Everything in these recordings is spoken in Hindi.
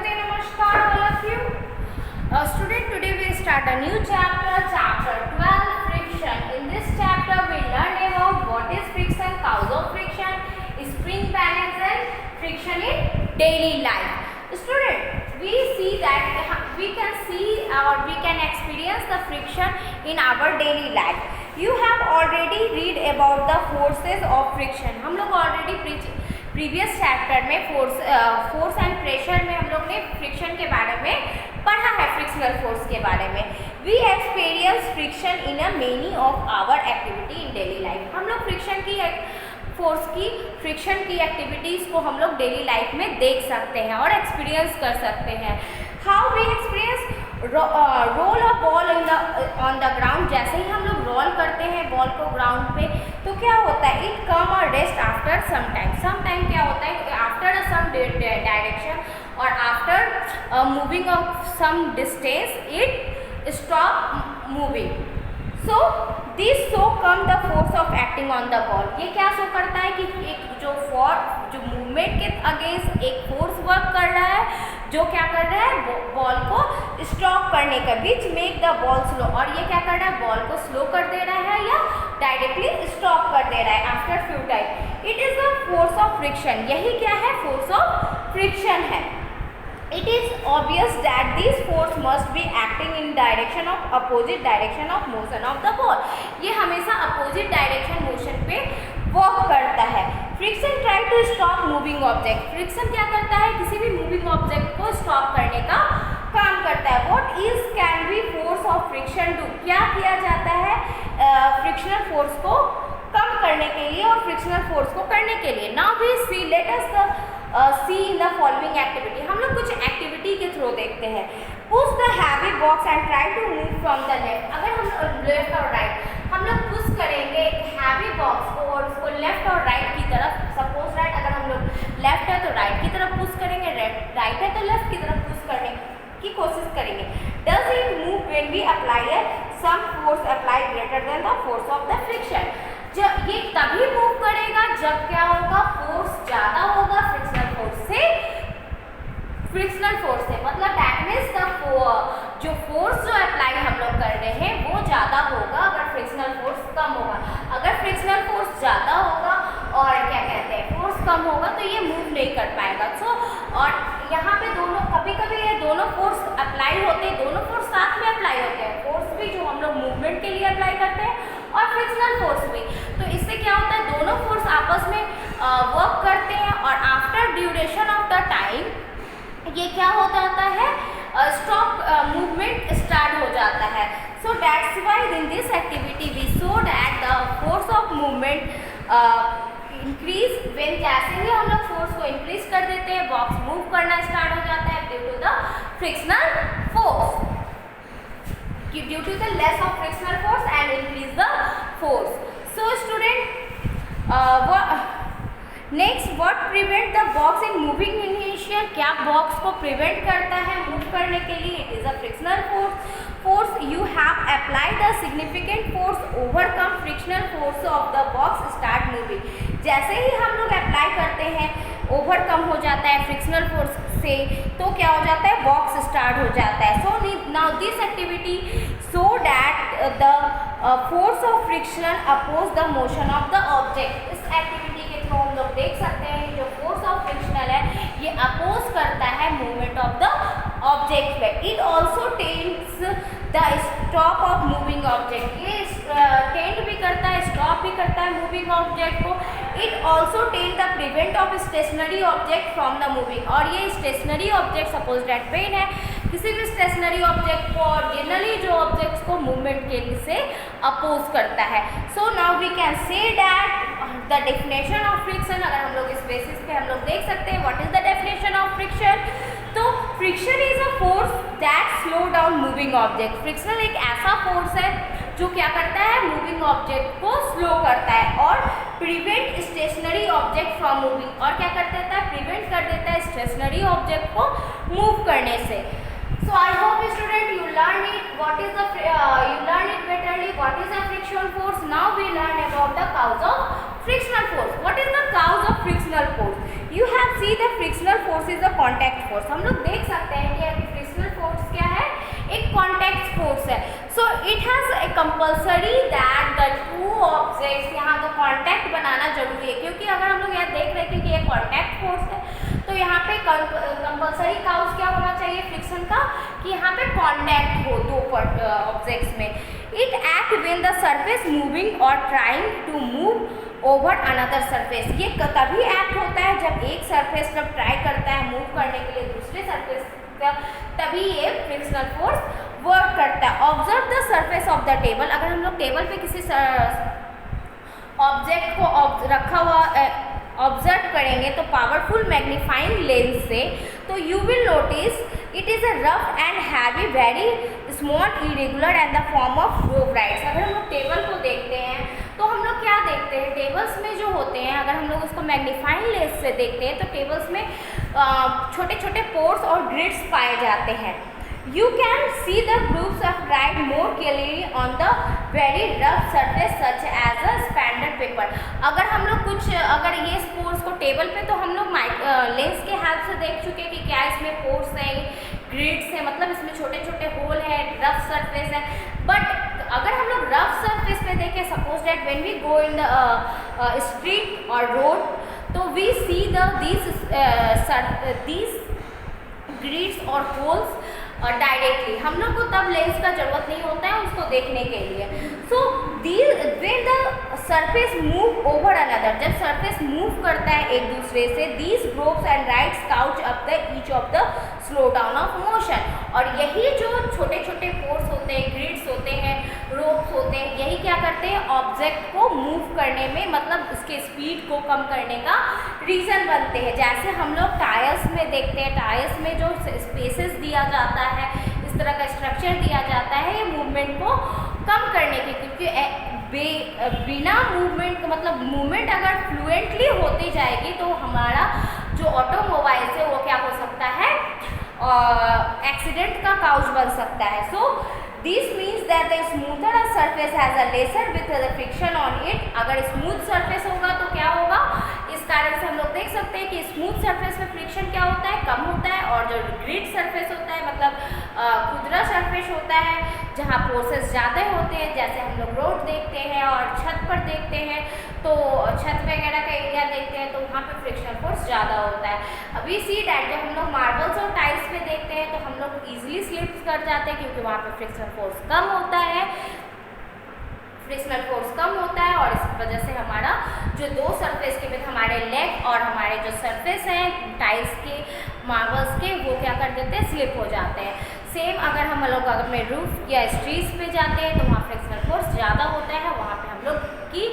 Namaste, Namaskar all of you. Student, today we start a new chapter, chapter 12, friction. In this chapter we learn about what is friction, cause of friction, spring balance and friction in daily life. Student, we see that we can see or we can experience the friction in our daily life. You have already read about the forces of friction. हम लोग already प्रीवियस चैप्टर में फोर्स एंड प्रेशर में हम लोग ने फ्रिक्शन के बारे में पढ़ा है, फ्रिक्शनल फोर्स के बारे में. We experience friction in a many of our activity in daily life. हम लोग फ्रिक्शन की एक्टिविटीज़ को हम लोग डेली लाइफ में देख सकते हैं और एक्सपीरियंस कर सकते हैं. How we experience roll a ball on the ground. जैसे ही हम लोग रोल करते हैं बॉल को ग्राउंड पे तो क्या होता है, इट कम और रेस्ट आफ्टर सम टाइम क्या होता है, आफ्टर सम डायरेक्शन और after moving of some distance it stop moving. So this show come the force of acting on the ball. ये क्या शो करता है कि एक जो मूवमेंट के अगेंस्ट एक फोर्स वर्क कर रहा है, जो क्या कर रहा है, बॉल को स्टॉप करने का, which make the ball slow. और ये क्या कर रहा है, बॉल को स्लो कर दे रहा है या डायरेक्टली स्टॉप कर दे रहा है after few time. It is the force of friction. यही क्या है, फोर्स ऑफ फ्रिक्शन है. It is obvious that this force must be acting in opposite direction of motion of the ball. ये हमेशा opposite direction motion पे वर्क करता है. Friction try to stop moving object. Friction क्या करता है, किसी भी मूविंग ऑब्जेक्ट को स्टॉप करने का काम करता है. What is can be force of friction do. क्या किया जाता है फ्रिक्शनल फोर्स को कम करने के लिए और फ्रिक्शनल फोर्स को करने के लिए. Now we see let us see in the following activity. हम लोग कुछ एक्टिविटी के थ्रू देखते हैं. Push the heavy box and try to move from the left. अगर हम लेफ्ट और राइट हम लोग पुश करेंगे हैवी बॉक्स को और उसको लेफ्ट और राइट की तरफ, सपोज राइट अगर हम लोग लेफ्ट है तो राइट की तरफ पुश करेंगे, राइट है तो लेफ्ट की तरफ पुश करने की कोशिश करेंगे. Does it move when we apply some force apply greater than the force of the friction. जब ये तभी मूव करेगा जब क्या होगा, फोर्स ज़्यादा होगा फ्रिक्शनल फोर्स से. मतलब दैट मीन्स जो फोर्स जो अप्लाई हम लोग कर रहे हैं वो ज़्यादा होगा अगर फ्रिक्शनल फोर्स कम होगा. अगर फ्रिक्शनल फोर्स ज़्यादा होगा और क्या कहते हैं फोर्स कम होगा तो ये मूव नहीं कर पाएगा. और यहाँ पे दोनों कभी कभी ये दोनों फोर्स अप्लाई होते हैं, दोनों फोर्स साथ में अप्लाई होते हैं. फोर्स भी जो हम लोग मूवमेंट के लिए अप्लाई करते हैं और फ्रिक्शनल फोर्स भी. तो इससे क्या होता है, दोनों फोर्स आपस में वर्क करते हैं और after duration of the time ये क्या हो जाता है, स्टॉप मूवमेंट स्टार्ट हो जाता है. So that's why in this activity we show that the force of movement increase when. जैसे ही हम लोग फोर्स को इंक्रीज कर देते हैं बॉक्स मूव करना स्टार्ट हो जाता है due to the frictional force, due to the less of frictional force and increase the force. So student, next what prevent the box in moving inertia. क्या बॉक्स को प्रिवेंट करता है मूव करने के लिए, it is a frictional force. You have apply the significant force overcome frictional force of the box start moving. जैसे ही हम लोग अप्लाई करते हैं ओवरकम हो जाता है फ्रिक्शनल फोर्स से तो क्या हो जाता है, बॉक्स स्टार्ट हो जाता है. So now this activity so that the force of friction oppose the motion of the object. इस एक्टिविटी के थ्रू हम लोग देख सकते हैं जो फोर्स ऑफ फ्रिक्शनल है ये अपोज करता है मूवमेंट ऑफ द ऑब्जेक्ट पे. It also tends the stop of moving object. ये टेंड भी करता है, स्टॉप भी करता है मूविंग ऑब्जेक्ट को. It also tend the prevent of stationary object from the moving. और ये stationary object suppose that pen है, किसी भी स्टेशनरी ऑब्जेक्ट को और जनरली जो ऑब्जेक्ट्स को मूवमेंट के लिए से अपोज करता है. So now we can say that the definition of friction. अगर हम लोग इस बेसिस पे हम लोग देख सकते हैं what is the definition of friction. तो friction is a force that slow down moving object. Friction एक ऐसा फोर्स है जो क्या करता है, मूविंग ऑब्जेक्ट को स्लो करता है और prevent stationary object from moving. और क्या कर देता है, प्रिवेंट कर देता है स्टेशनरी ऑब्जेक्ट को मूव करने से. So I hope student you learn it. You learn it betterly. What is the frictional force? Now we learn about the cause of frictional force. What is the cause of frictional force? You have see the frictional force is a contact force. हम लोग देख सकते हैं कि फ्रिक्शनल फोर्स क्या है, एक कॉन्टैक्ट फोर्स है। So it has a compulsory that the two objects, यहाँ तो कॉन्टैक्ट बनाना जरूरी है, क्योंकि अगर हम लोग यहाँ देख रहे हैं कि ये कॉन्टैक्ट फोर्स है तो यहाँ पे कंपल्सरी काउज क्या होना चाहिए फ्रिक्शन का, कि यहाँ पे कॉन्टैक्ट हो दो ऑब्जेक्ट्स में। It act when the surface moving और trying to move over another surface. ये तभी एक्ट होता है जब एक सरफेस जब ट्राई करता है मूव करने के लिए दूसरे सरफेस का, तभी ये फ्रिक्शनल फोर्स वर्क करता है। Observe the surface of the table. अगर हम लोग टेबल पे किसी ऑब्जेक्ट को रखा हुआ ऑब्जर्व करेंगे तो पावरफुल मैग्नीफाइंग लेंस से, तो you will notice it is a rough and heavy very small irregular and the form of रोब्राइट्स। अगर हम लोग टेबल को देखते हैं तो हम लोग क्या देखते हैं, टेबल्स में जो होते हैं अगर हम लोग उसको मैग्नीफाइंग लेंस से देखते हैं तो टेबल्स में छोटे छोटे पोर्स और ग्रिड्स पाए जाते हैं। You can see the groups of write more clearly on the very rough surface such as a standard paper। अगर हम लोग अगर ये पोर्स को टेबल पे तो हम लोग लेंस के हेल्प से देख चुके हैं कि क्या इसमें पोर्स हैं, ग्रिड्स हैं, मतलब इसमें छोटे छोटे होल है, रफ सरफेस है। बट अगर हम लोग रफ सरफेस पे देखें, suppose that when we go in the street और रोड, तो वी सी these ग्रिड्स और होल्स और डायरेक्टली हम लोग को तब लेंस का जरूरत नहीं होता है उसको देखने के लिए। So when the surface move over another, जब सरफेस मूव करता है एक दूसरे से, these groups and rights couch up the each of the slow down of motion. और यही जो छोटे छोटे पोर्स होते हैं, ग्रिड्स होते हैं, रोप्स होते हैं, यही क्या करते हैं, ऑब्जेक्ट को मूव करने में, मतलब उसके स्पीड को कम करने का रीज़न बनते हैं। जैसे हम लोग टायर्स में देखते हैं, टायर्स में जो स्पेसेस दिया जाता है, इस तरह का स्ट्रक्चर दिया जाता है ये मूवमेंट को कम करने के, क्योंकि बिना मूवमेंट, मतलब मूवमेंट अगर फ्लुएंटली होती जाएगी तो हमारा जो ऑटोमोबाइल्स है वो क्या हो सकता है, एक्सीडेंट का काउज बन सकता है। So this means that the smoother a surface has a lesser with the friction on it. अगर स्मूथ सरफेस होगा तो क्या होगा, इस कारण से हम लोग देख सकते हैं कि स्मूथ सरफेस में फ्रिक्शन क्या होता है, कम होता है। और जो ग्रिड सरफेस होता है, मतलब खुदरा सरफेस होता है जहाँ फोर्सेस ज़्यादा होते हैं, जैसे हम लोग रोड देखते हैं और छत पर देखते हैं, तो छत वगैरह का एरिया देखते हैं तो वहाँ पे फ्रिक्शनल फोर्स ज़्यादा होता है। अभी सी डैट जब हम लोग मार्बल्स और टाइल्स पे देखते हैं तो हम लोग ईजिली स्लिप कर जाते हैं क्योंकि वहाँ पे फ्रिक्शनल फोर्स कम होता है, फ्रिक्शनल फोर्स कम होता है। और इस वजह से हमारा जो दो सरफेस के बीच हमारे लेग और हमारे जो सरफेस हैं टाइल्स के, मार्बल्स के, वो क्या कर देते हैं, स्लिप हो जाते हैं। सेम अगर हम लोग अपने रूफ या स्ट्रीट्स पे जाते हैं तो वहाँ फ्रिक्शनल फोर्स ज़्यादा होता है, वहाँ पे हम लोग की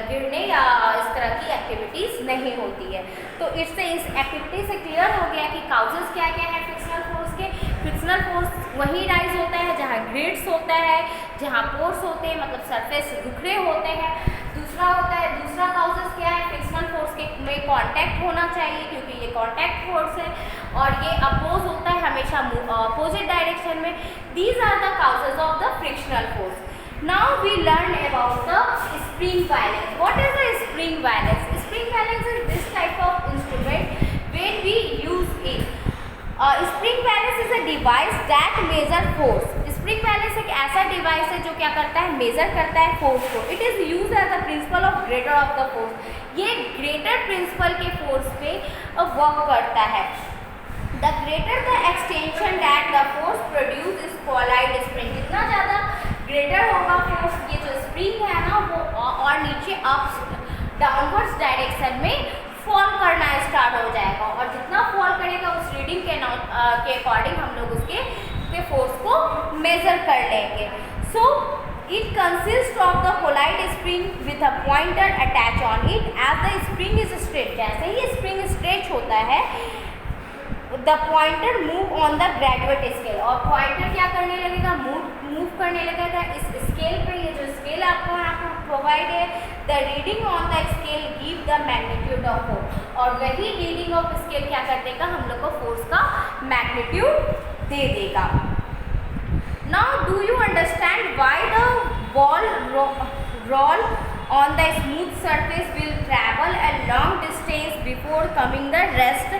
गिरने या इस तरह की एक्टिविटीज़ नहीं होती है। तो इससे इस एक्टिविटी से क्लियर हो गया कि काउजेस क्या क्या है फ्रिक्शनल फोर्स के। फ्रिक्शनल फोर्स वहीं राइज होता है जहाँ ग्रिड्स होता है, जहाँ पोर्स होते हैं, मतलब सरफेस रुखरे होते हैं। दूसरा काउजेस क्या है, फ्रिक्शनल फोर्स के में कांटेक्ट होना चाहिए क्योंकि ये कांटेक्ट फोर्स है और ये अपोज होता है हमेशा अपोजिट डायरेक्शन में। These are the causes of the frictional force. Now we learn about the spring balance. What is the spring balance? Spring balance is this type of instrument when we use it. Spring balance is a device that measure force. Spring balance एक ऐसा डिवाइस है जो क्या करता है, मेजर करता है फोर्स को। It is used as a principle of greater of the force. ये ग्रेटर प्रिंसिपल के फोर्स पे वर्क करता है। The greater the extension that the force produce is called spring. जितना ज़्यादा ग्रेटर होगा फोर्स, ये जो स्प्रिंग है ना वो और नीचे अप डाउनवर्ड्स डायरेक्शन में फॉल करना स्टार्ट हो जाएगा और जितना फॉल करेगा उस रीडिंग के अकॉर्डिंग हम लोग उसके फोर्स को मेजर कर लेंगे। So it consist of the coiled spring with a pointer attach on it as the spring is stretch. जैसे ही स्प्रिंग स्ट्रेच होता है the pointer move on the graduate scale, और पॉइंटर क्या करने लगेगा, मूव करने लगेगा इस स्केल पे। ये जो स्केल आपको यहाँ पर प्रोवाइड है, the reading on the scale give the magnitude of force, और वही रीडिंग ऑफ स्केल क्या कर देगा, हम लोग को फोर्स का मैग्नीट्यूड दे देगा। Now do you understand why the ball roll on the smooth surface will travel a long distance before coming the rest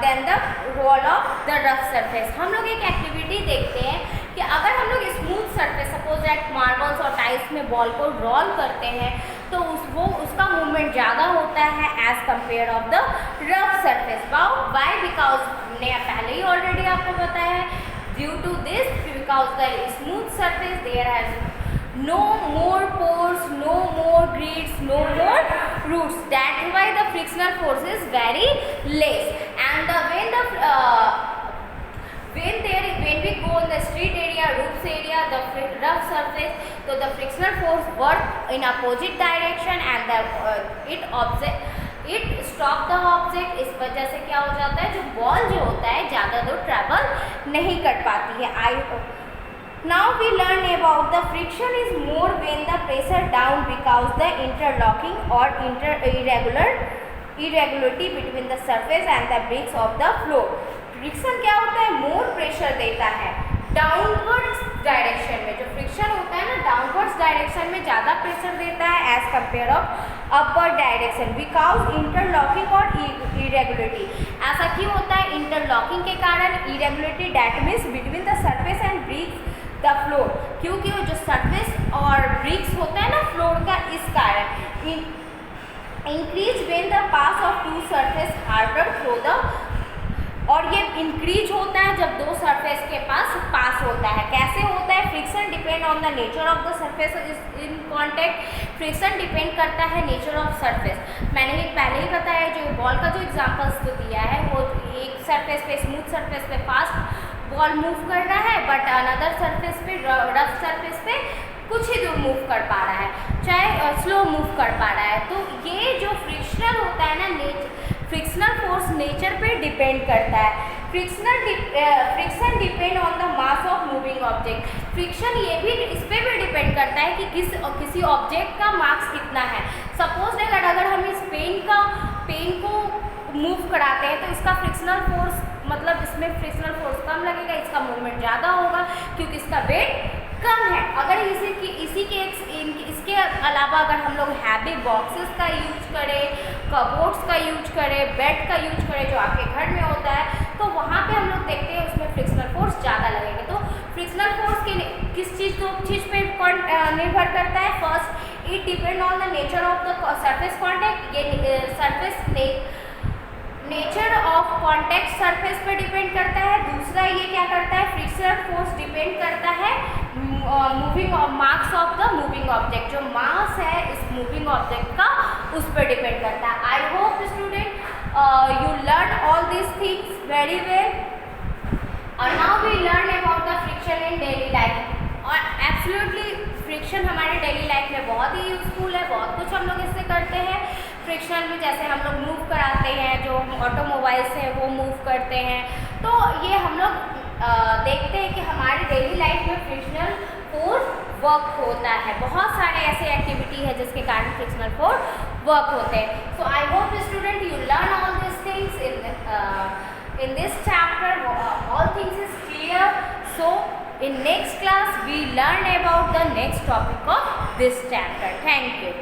then the roll of the rough surface। हम लोग एक एक्टिविटी देखते हैं कि अगर हम लोग smooth surface suppose that marbles और टाइल्स में बॉल को रोल करते हैं तो उसका मूवमेंट ज़्यादा होता है as compare of the rough surface. Why because हमने पहले ही ऑलरेडी आपको बताया है, due to this because the smooth surface there has no more pores, no more grooves, no more roots, that is why the frictional force is very less। And when we go in the street area, roofs area, the rough surface, so the frictional force work in opposite direction and it stop the object। इस वजह से क्या हो जाता है, जो बॉल जो होता है ज़्यादा दूर ट्रैवल नहीं कर पाती है। Now we learn about the friction is more when the pressure down because the interlocking or irregularity between the surface and the bricks of the floor। Friction क्या होता है, मोर प्रेशर देता है डाउनवर्ड्स डायरेक्शन में। जो फ्रिक्शन होता है ना डाउनवर्ड्स डायरेक्शन में ज़्यादा प्रेशर देता है as compare of upward direction because interlocking और इरेगुलरिटी। ऐसा क्यों होता है, इंटरलॉकिंग के कारण, irregularity that means between the surface and bricks the floor, क्योंकि वो जो सरफेस और ब्रिक्स होता है ना फ्लोर का, इस कारण increase when the pass of two surface harder through the, और ये इंक्रीज होता है जब दो सरफेस के पास होता है। कैसे होता है, friction depend on the nature of the surface in contact. Friction depend करता है नेचर ऑफ सरफेस। मैंने पहले ही बताया, जो बॉल का जो एग्जांपल्स तो दिया है, वो एक सरफेस पे स्मूथ सरफेस पे फास्ट बॉल मूव कर रहा है बट अनदर सरफेस पे रफ सरफेस पे कुछ ही दूर मूव कर पा रहा है, चाहे स्लो मूव कर पा रहा है। तो ये जो फ्रिक्शनल होता है ना, फ्रिक्शनल फोर्स नेचर पे डिपेंड करता है। Friction depend on the mass of moving object. Friction ये भी इस पर भी डिपेंड करता है कि किसी ऑब्जेक्ट का मास कितना है। सपोज अगर हम इस पेन को मूव कराते हैं तो इसका फ्रिक्शनल फोर्स मतलब इसमें फ्रिक्शनल फोर्स कम लगेगा, इसका मूवमेंट ज़्यादा होगा क्योंकि इसका वेट कम है। अगर इसके अलावा अगर हम लोग हैवी बॉक्सेस का यूज करें, कबोर्ड्स का यूज करें, बेड का यूज करें जो आपके घर में होता है, तो वहाँ पे हम लोग देखते हैं उसमें फ्रिक्शनल फोर्स ज़्यादा लगेगा। तो फ्रिक्शनल फोर्स किस चीज़ पे निर्भर करता है, first it depend on the nature of the surface contact. ये surface nature of contact surface पे डिपेंड करता है। दूसरा ये क्या करता है, फ्रिक्शनल फोर्स डिपेंड करता है moving mass of the moving object. जो मास है इस मूविंग ऑब्जेक्ट का, उस पर डिपेंड करता है। I hope student you learn all this things very well. और now we learn about the friction in daily life. और एब्सोल्युटली फ्रिक्शन हमारे डेली लाइफ में बहुत ही यूजफुल है, बहुत कुछ हम लोग इससे करते हैं। फ्रिक्शन में जैसे हम लोग मूव कराते हैं, जो ऑटोमोबाइल्स हैं वो मूव करते हैं, तो ये हम लोग देखते हैं कि हमारी डेली लाइफ में फ्रिक्शनल फोर्स वर्क होता है। बहुत सारे ऐसे एक्टिविटी है जिसके कारण फ्रिक्शनल फोर्स वर्क होते हैं। So I hope student you learn all this things in this chapter, all things is clear. So in next class we learn about the next topic of this chapter. Thank you.